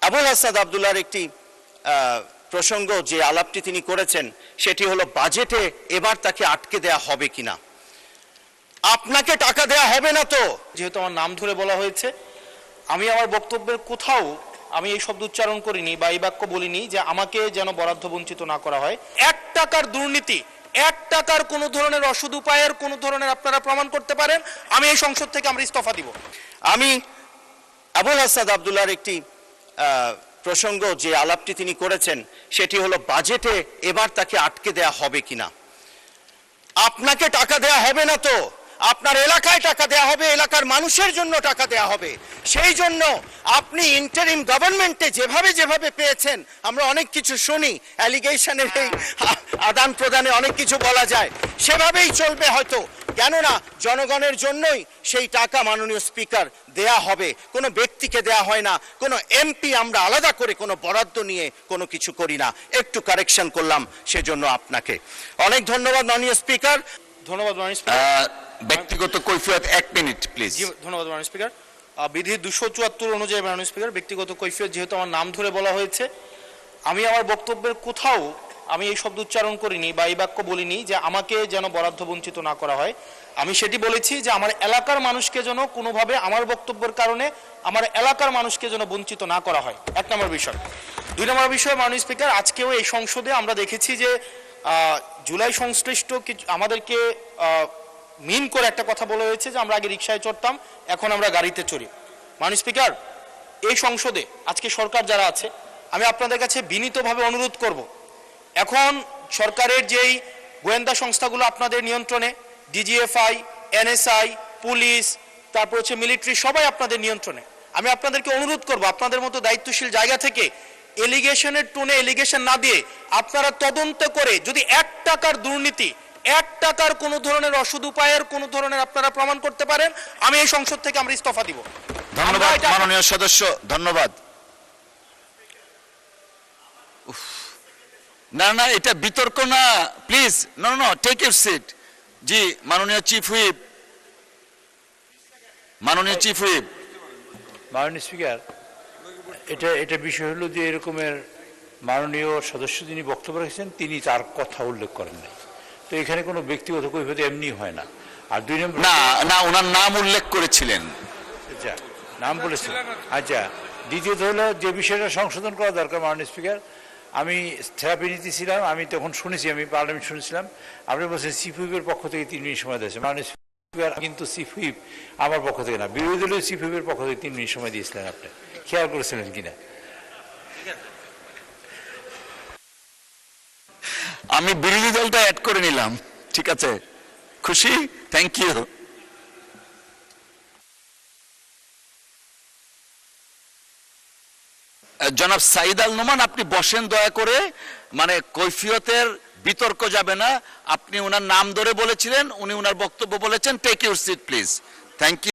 আবুল হাসান আব্দুল্লাহর একটি প্রসঙ্গ যে আলাপটি তিনি করেছেন সেটি হলো বাজেটে এবার তাকে আটকে দেয়া হবে কিনা। আপনাকে টাকা দেয়া হবে না তো, যেহেতু আমার নাম ধরে বলা হয়েছে, আমি আমার বক্তব্যের কোথাও আমি এই শব্দ উচ্চারণ করিনি বা এই বাক্য বলিনি যে আমাকে যেন বরাদ্দ বঞ্চিত না করা হয়। 1 টাকার দুর্নীতি, 1 টাকার কোনো ধরনের অসৎ উপায়ের কোনো ধরনের আপনারা প্রমাণ করতে পারেন, আমি এই সংসদ থেকে আমরা ইস্তফা দিব। আমি আবুল হাসান আব্দুল্লাহর একটি প্রসঙ্গ যে আলাপটি তিনি করেছেন সেটি হলো বাজেটে এবার তাকে আটকে দেয়া হবে কিনা। আপনাকে টাকা দেয়া হবে না তো, আপনার এলাকায় টাকা দেয়া হবে, এলাকার মানুষের জন্য টাকা দেয়া হবে। সেই জন্য আপনি ইন্টারিম গভর্নমেন্টে যেভাবে যেভাবে পেয়েছেন, আমরা অনেক কিছু শুনি, অ্যালিগেশনের এই আদান প্রদানে অনেক কিছু বলা যায়, সেভাবেই চলবে হয়তো। কেননা জনগণের জন্যই সেই টাকা মাননীয় স্পিকার দেয়া হবে, কোনো ব্যক্তিকে দেয়া হয় না, কোনো এমপি আমরা আলাদা করে কোনো বরাদ্দ নিয়ে কোনো কিছু করি না। একটু কারেকশন করলাম, সেজন্য আপনাকে অনেক ধন্যবাদ মাননীয় স্পিকার। ধন্যবাদ মাননীয় স্পিকার। ব্যক্তিগত কৈফিয়ত 1 মিনিট প্লিজ। ধন্যবাদ মাননীয় স্পিকার। বিধি 274 অনুযায়ী মাননীয় স্পিকার, ব্যক্তিগত কৈফিয়ত যেহেতু আমার নাম ধরে বলা হয়েছে, আমি আমার বক্তব্যের কোথাও আমি এই শব্দ উচ্চারণ করিনি বা এই বাক্য বলিনি যে আমাকে যেন বরাদ্দ বঞ্চিত না করা হয়। আমি সেটি বলেছি যে আমার এলাকার মানুষকে যেন কোনোভাবে আমার বক্তব্যের কারণে আমার এলাকার মানুষকে যেন বঞ্চিত না করা হয়, 1 নম্বর বিষয়। 2 নম্বর বিষয় মাননীয় স্পিকার, আজকেও এই সংসদে আমরা দেখেছি যে জুলাই সংশ্লিষ্ট কিছু আমাদেরকে মিন করে একটা কথা বলা হয়েছে যে আমরা আগে রিকশায় চড়তাম, এখন আমরা গাড়িতে চড়ি। মাননীয় স্পিকার, এই সংসদে আজকে সরকার যারা আছে, আমি আপনাদের কাছে বিনীতভাবে অনুরোধ করব, এখন সরকারের যেই গোয়েন্দা সংস্থাগুলো আপনাদের নিয়ন্ত্রণে, ডিজিএফআই, এনএসআই, পুলিশ, তারপর হচ্ছে মিলিটারি, সবাই আপনাদের নিয়ন্ত্রণে। আমি আপনাদেরকে অনুরোধ করব, আপনাদের মতো দায়িত্বশীল জায়গা থেকে এলিগেশনের টোনে এলিগেশন না দিয়ে আপনারা তদন্ত করে যদি 1 টাকার দুর্নীতি, 1 টাকার কোনো ধরনের অসৎ উপায়ের কোনো ধরনের আপনারা প্রমাণ করতে পারেন, আমি এই সংসদ থেকে আমরা ইস্তফা দিব। ধন্যবাদ মাননীয় সদস্য, ধন্যবাদ। না না, এটা বিতর্ক না, please. No no, take your seat. জি, মাননীয় চিফ হুইপ, মাননীয় চিফ হুইপ। মাননীয় স্পিকার, এটা বিষয় হলো যে এরকমের মাননীয় সদস্য যিনি বক্তব্য রেখেছেন তিনি তার কথা উল্লেখ করেন নাই, তো এখানে কোনো ব্যক্তিগত কৈফিয়ত এমনি হয় না। আর 2 নম্বর, না না, ওনার নাম উল্লেখ করেছিলেন। আচ্ছা, নাম বলেছেন। আচ্ছা, দ্বিতীয়ত হলো যে বিষয়টা সংশোধন করা দরকার মাননীয় স্পিকার, আমি থেরাপি নিতেছিলাম, আমি তখন শুনেছি, আমি পার্লামেন্ট শুনেছিলাম, আপনি বলছেন চিফ হুইপের পক্ষ থেকে 3 মিনিট সময় দিয়েছে। মাননীয় স্পিকার, কিন্তু চিফ হুইপ আমার পক্ষ থেকে না, বিরোধী দলীয় চিফ হুইপের পক্ষ থেকে 3 মিনিট সময় দিয়েছিলেন। আপনি খেয়াল করেছিলেন কিনা? আমি বিরোধী দলটা অ্যাড করে নিলাম, ঠিক আছে, খুশি, থ্যাংক ইউ। জনাব সাইদ আল নোমান, আপনি বসেন দয়া করে, মানে কৈফিয়তের বিতর্ক যাবে না। আপনি ওনার নাম ধরে বলেছিলেন, উনি ওনার বক্তব্য বলেছেন, take your seat please, thank you.